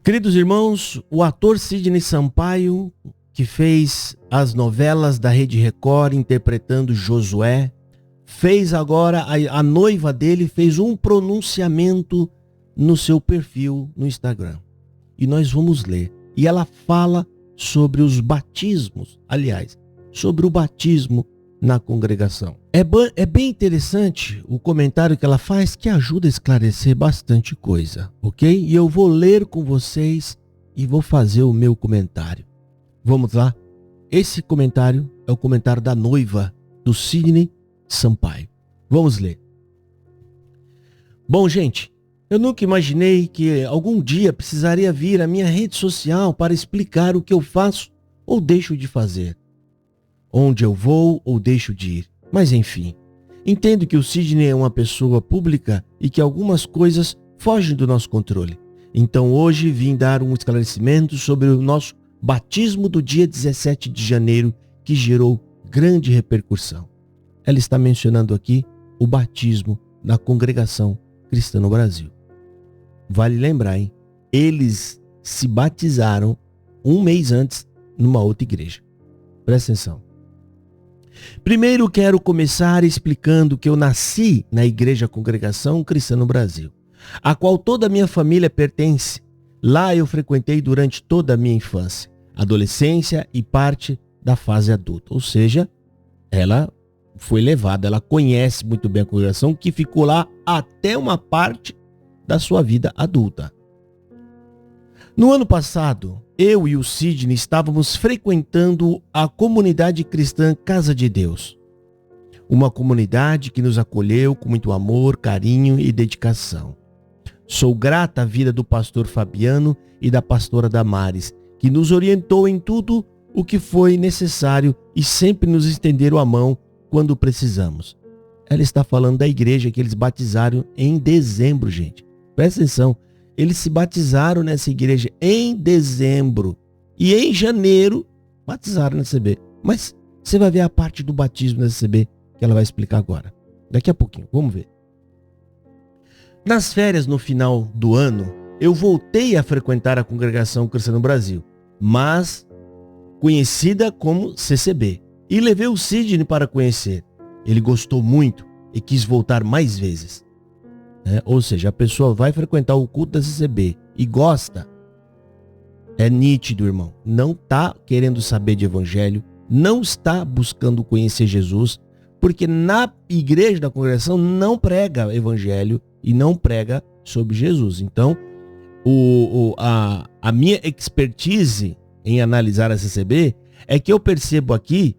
Queridos irmãos, o ator Sidney Sampaio, que fez as novelas da Rede Record interpretando Josué, fez agora, a noiva dele fez um pronunciamento no seu perfil no Instagram. E nós vamos ler. E ela fala sobre os batismos, aliás, sobre o batismo na congregação. É bem interessante o comentário que ela faz, que ajuda a esclarecer bastante coisa, ok? E eu vou ler com vocês e vou fazer o meu comentário. Vamos lá? Esse comentário é o comentário da noiva do Sidney Sampaio. Vamos ler. Bom, gente, eu nunca imaginei que algum dia precisaria vir à minha rede social para explicar o que eu faço ou deixo de fazer, onde eu vou ou deixo de ir. Mas enfim, entendo que o Sidney é uma pessoa pública e que algumas coisas fogem do nosso controle. Então hoje vim dar um esclarecimento sobre o nosso batismo do dia 17 de janeiro, que gerou grande repercussão. Ela está mencionando aqui o batismo na congregação cristã no Brasil. Vale lembrar, hein? Eles se batizaram um mês antes numa outra igreja. Presta atenção. Primeiro quero começar explicando que eu nasci na Igreja Congregação Cristã no Brasil, a qual toda a minha família pertence. Lá eu frequentei durante toda a minha infância, adolescência e parte da fase adulta. Ou seja, ela foi levada, ela conhece muito bem a congregação, que ficou lá até uma parte da sua vida adulta. No ano passado, eu e o Sidney estávamos frequentando a comunidade cristã Casa de Deus. Uma comunidade que nos acolheu com muito amor, carinho e dedicação. Sou grata à vida do pastor Fabiano e da pastora Damares, que nos orientou em tudo o que foi necessário e sempre nos estenderam a mão quando precisamos. Ela está falando da igreja que eles batizaram em dezembro, gente. Presta atenção. Eles se batizaram nessa igreja em dezembro. E em janeiro, batizaram na CB. Mas você vai ver a parte do batismo nessa CB que ela vai explicar agora. Daqui a pouquinho, vamos ver. Nas férias no final do ano, eu voltei a frequentar a congregação cristã no Brasil, mas conhecida como CCB. E levei o Sidney para conhecer. Ele gostou muito e quis voltar mais vezes. Ou seja, a pessoa vai frequentar o culto da CCB e gosta. É nítido, irmão. Não está querendo saber de evangelho, não está buscando conhecer Jesus, porque na igreja da congregação não prega evangelho e não prega sobre Jesus. Então, a minha expertise em analisar a CCB é que eu percebo aqui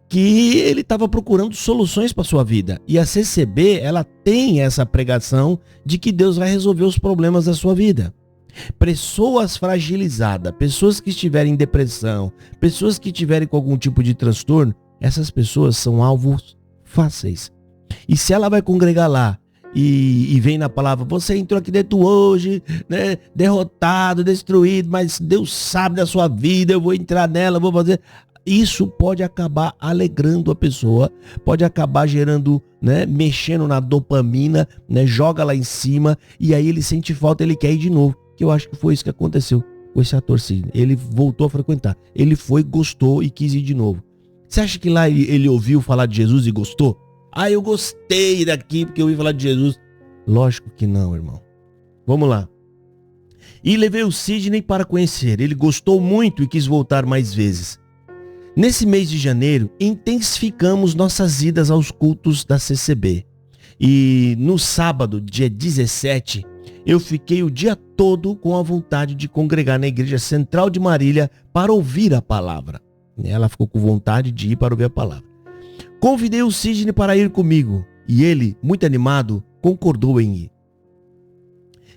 que ele estava procurando soluções para sua vida. E a CCB, ela tem essa pregação de que Deus vai resolver os problemas da sua vida. Pessoas fragilizadas, pessoas que estiverem em depressão, pessoas que estiverem com algum tipo de transtorno, essas pessoas são alvos fáceis. E se ela vai congregar lá e vem na palavra, você entrou aqui dentro hoje, né, derrotado, destruído, mas Deus sabe da sua vida, eu vou entrar nela, vou fazer... Isso pode acabar alegrando a pessoa, pode acabar gerando, né, mexendo na dopamina, né, joga lá em cima e aí ele sente falta, ele quer ir de novo. Que eu acho que foi isso que aconteceu com esse ator Sidney. Ele voltou a frequentar, ele foi, gostou e quis ir de novo. Você acha que lá ele ouviu falar de Jesus e gostou? Ah, eu gostei daqui porque eu ouvi falar de Jesus. Lógico que não, irmão. Vamos lá. E levei o Sidney para conhecer. Ele gostou muito e quis voltar mais vezes. Nesse mês de janeiro, intensificamos nossas idas aos cultos da CCB. E no sábado, dia 17, eu fiquei o dia todo com a vontade de congregar na Igreja Central de Marília para ouvir a palavra. Ela ficou com vontade de ir para ouvir a palavra. Convidei o Sidney para ir comigo e ele, muito animado, concordou em ir.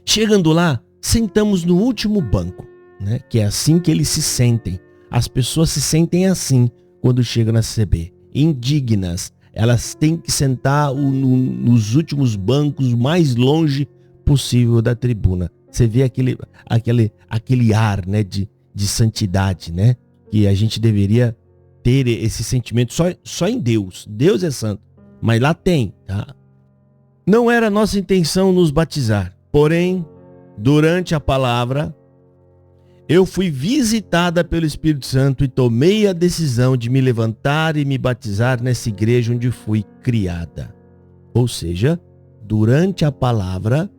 Chegando lá, sentamos no último banco, né, que é assim que eles se sentem. As pessoas se sentem assim quando chegam na CCB, indignas. Elas têm que sentar nos últimos bancos, mais longe possível da tribuna. Você vê aquele ar, né, de santidade, né? Que a gente deveria ter esse sentimento só em Deus. Deus é santo, mas lá tem, tá? Não era nossa intenção nos batizar, porém, durante a palavra, eu fui visitada pelo Espírito Santo e tomei a decisão de me levantar e me batizar nessa igreja onde fui criada. Ou seja, durante a palavra,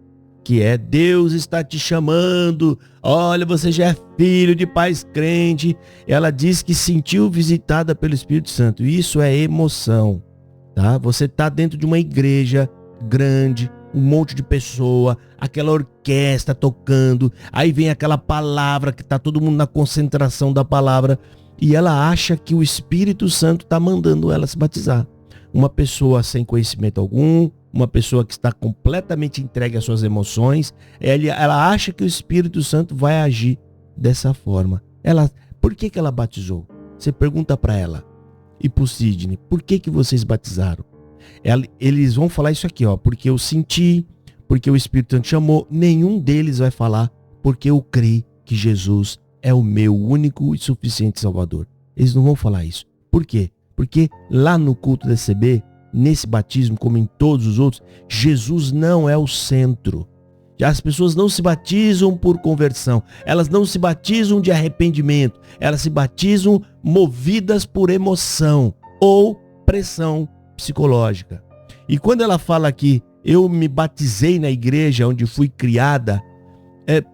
que é Deus está te chamando, olha, você já é filho de pais crente, ela diz que sentiu visitada pelo Espírito Santo. Isso é emoção, tá? Você está dentro de uma igreja grande, um monte de pessoa, aquela orquestra tocando, aí vem aquela palavra que está todo mundo na concentração da palavra e ela acha que o Espírito Santo está mandando ela se batizar. Uma pessoa sem conhecimento algum, uma pessoa que está completamente entregue às suas emoções, ela acha que o Espírito Santo vai agir dessa forma. Por que ela batizou? Você pergunta para ela. E para o Sidney, por que vocês batizaram? Eles vão falar isso aqui, ó, porque eu senti, porque o Espírito Santo chamou. Nenhum deles vai falar porque eu creio que Jesus é o meu único e suficiente Salvador. Eles não vão falar isso. Por quê? Porque lá no culto da CB, nesse batismo, como em todos os outros, Jesus não é o centro. As pessoas não se batizam por conversão, elas não se batizam de arrependimento, elas se batizam movidas por emoção ou pressão psicológica. E quando ela fala aqui, eu me batizei na igreja onde fui criada,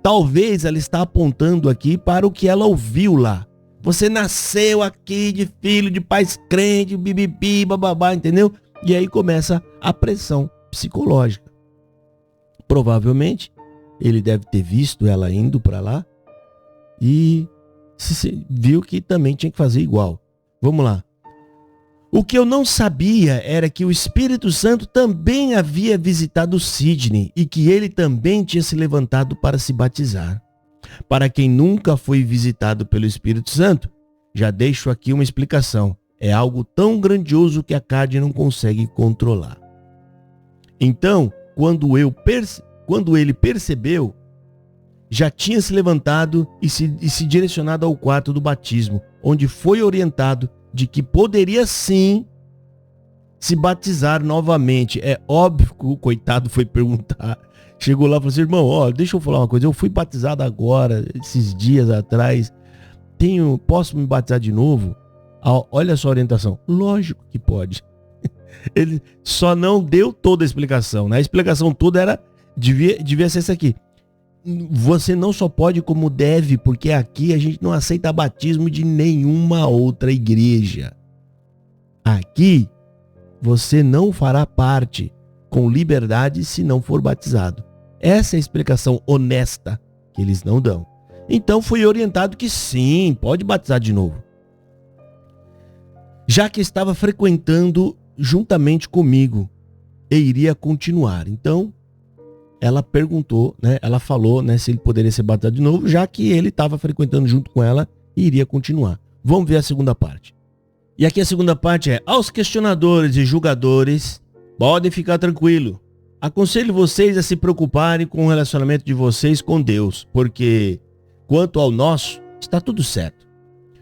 talvez ela está apontando aqui para o que ela ouviu lá. Você nasceu aqui de filho de pais crentes, bibibi, bababá, entendeu? E aí começa a pressão psicológica. Provavelmente, ele deve ter visto ela indo para lá e viu que também tinha que fazer igual. Vamos lá. O que eu não sabia era que o Espírito Santo também havia visitado Sidney e que ele também tinha se levantado para se batizar. Para quem nunca foi visitado pelo Espírito Santo, já deixo aqui uma explicação. É algo tão grandioso que a carne não consegue controlar. Então, quando ele percebeu, já tinha se levantado e se direcionado ao quarto do batismo, onde foi orientado de que poderia sim se batizar novamente. É óbvio que o coitado foi perguntar. Chegou lá e falou assim, irmão, deixa eu falar uma coisa, eu fui batizado agora, esses dias atrás, posso me batizar de novo? Olha só a orientação. Lógico que pode. Ele só não deu toda a explicação, né? A explicação toda devia ser essa aqui. Você não só pode como deve, porque aqui a gente não aceita batismo de nenhuma outra igreja. Aqui você não fará parte com liberdade se não for batizado. Essa é a explicação honesta que eles não dão. Então fui orientado que sim, pode batizar de novo. Já que estava frequentando juntamente comigo e iria continuar. Então, ela perguntou, né? Ela falou, né, se ele poderia ser batizado de novo, já que ele estava frequentando junto com ela e iria continuar. Vamos ver a segunda parte. E aqui a segunda parte é: aos questionadores e julgadores, podem ficar tranquilo. Aconselho vocês a se preocuparem com o relacionamento de vocês com Deus, porque quanto ao nosso, está tudo certo.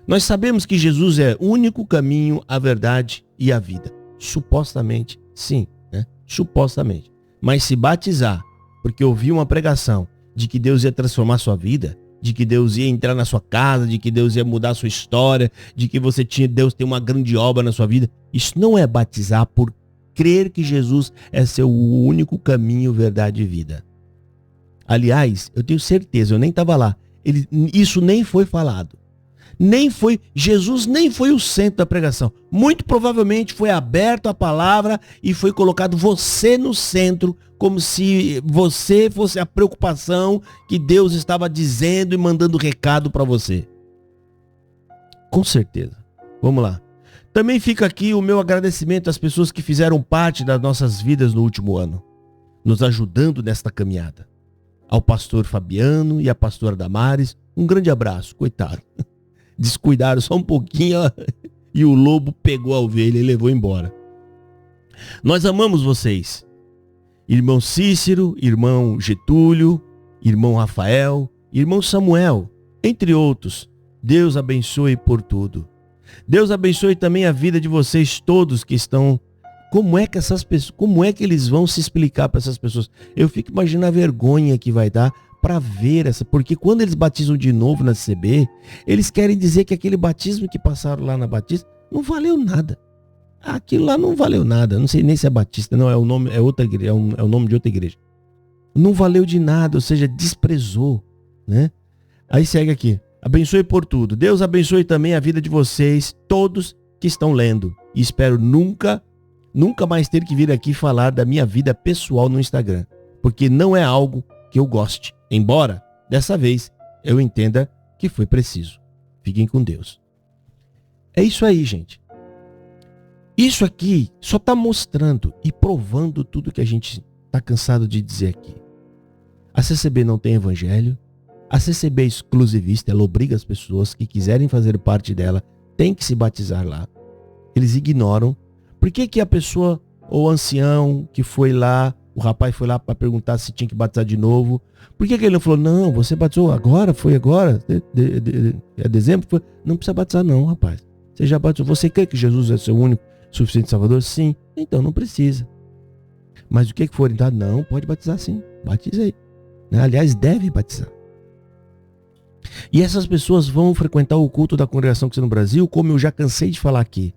Nós sabemos que Jesus é o único caminho, a verdade e a vida. Supostamente, sim, né? Supostamente. Mas se batizar, porque ouviu uma pregação de que Deus ia transformar sua vida, de que Deus ia entrar na sua casa, de que Deus ia mudar a sua história, de que Deus tem uma grande obra na sua vida, isso não é batizar por crer que Jesus é seu único caminho, verdade e vida. Aliás, eu tenho certeza, eu nem estava lá, isso nem foi falado. Jesus nem foi o centro da pregação. Muito provavelmente foi aberto a palavra e foi colocado você no centro, como se você fosse a preocupação que Deus estava dizendo e mandando recado para você. Com certeza. Vamos lá. Também fica aqui o meu agradecimento às pessoas que fizeram parte das nossas vidas no último ano, nos ajudando nesta caminhada. Ao pastor Fabiano e à pastora Damares, um grande abraço, coitado. Descuidaram só um pouquinho e o lobo pegou a ovelha e levou embora. Nós amamos vocês. Irmão Cícero, irmão Getúlio, irmão Rafael, irmão Samuel, entre outros. Deus abençoe por tudo. Deus abençoe também a vida de vocês todos que estão... Como é que eles vão se explicar para essas pessoas? Eu fico imaginando a vergonha que vai dar para ver porque quando eles batizam de novo na CCB, eles querem dizer que aquele batismo que passaram lá na Batista não valeu nada. Aquilo lá não valeu nada. Não sei nem se é Batista, não, é o nome, é outra igreja, é o nome de outra igreja. Não valeu de nada, ou seja, desprezou, né? Aí segue aqui. Abençoe por tudo. Deus abençoe também a vida de vocês, todos que estão lendo. E espero nunca mais ter que vir aqui falar da minha vida pessoal no Instagram, porque não é algo que eu goste, embora dessa vez eu entenda que foi preciso. Fiquem com Deus. É isso aí, gente. Isso aqui só está mostrando e provando tudo que a gente está cansado de dizer aqui. A CCB não tem evangelho, a CCB é exclusivista, ela obriga as pessoas que quiserem fazer parte dela, tem que se batizar lá. Eles ignoram. Por que a pessoa, ou o ancião que foi lá, o rapaz foi lá para perguntar se tinha que batizar de novo, por que ele não falou, não, você batizou agora, foi agora, é dezembro? Foi. Não precisa batizar não, rapaz. Você já batizou, você crê que Jesus é seu único, suficiente Salvador? Sim, então não precisa. Mas o que for orientado? Não, pode batizar sim, batiza aí. Aliás, deve batizar. E essas pessoas vão frequentar o culto da Congregação Cristã no Brasil, como eu já cansei de falar aqui.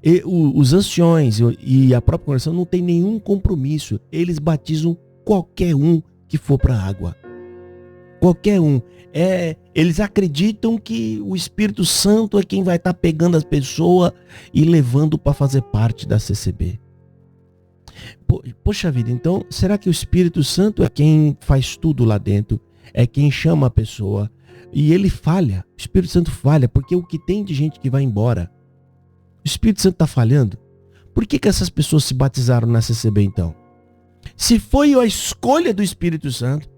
E os anciões e a própria congregação não tem nenhum compromisso. Eles batizam qualquer um que for para a água. Qualquer um. Eles acreditam que o Espírito Santo é quem vai estar pegando as pessoas e levando para fazer parte da CCB. Poxa vida, então será que o Espírito Santo é quem faz tudo lá dentro? É quem chama a pessoa? E ele falha. O Espírito Santo falha porque o que tem de gente que vai embora? O Espírito Santo está falhando? Por que essas pessoas se batizaram na CCB então? Se foi a escolha do Espírito Santo,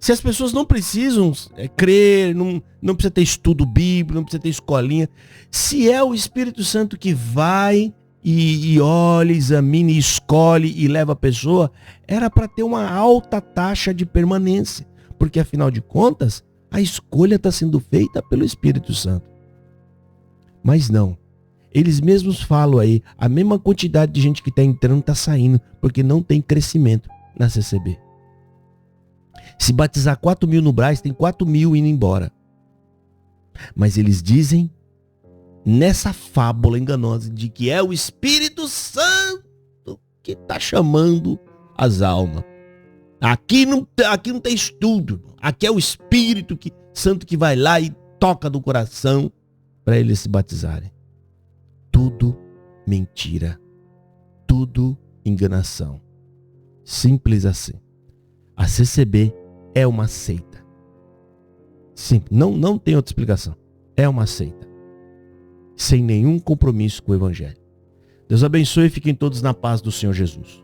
se as pessoas não precisam crer, não precisa ter estudo bíblico, não precisa ter escolinha, se é o Espírito Santo que vai e olha, examina, escolhe e leva a pessoa, era para ter uma alta taxa de permanência, porque afinal de contas, a escolha está sendo feita pelo Espírito Santo. Mas não. Eles mesmos falam aí, a mesma quantidade de gente que está entrando está saindo, porque não tem crescimento na CCB. Se batizar 4.000 no Brás, tem 4.000 indo embora. Mas eles dizem, nessa fábula enganosa, de que é o Espírito Santo que está chamando as almas. Aqui não tem estudo. Aqui é o Espírito Santo que vai lá e toca no coração para eles se batizarem. Tudo mentira. Tudo enganação. Simples assim. A CCB é uma seita. Simples. Não tem outra explicação. É uma seita. Sem nenhum compromisso com o Evangelho. Deus abençoe e fiquem todos na paz do Senhor Jesus.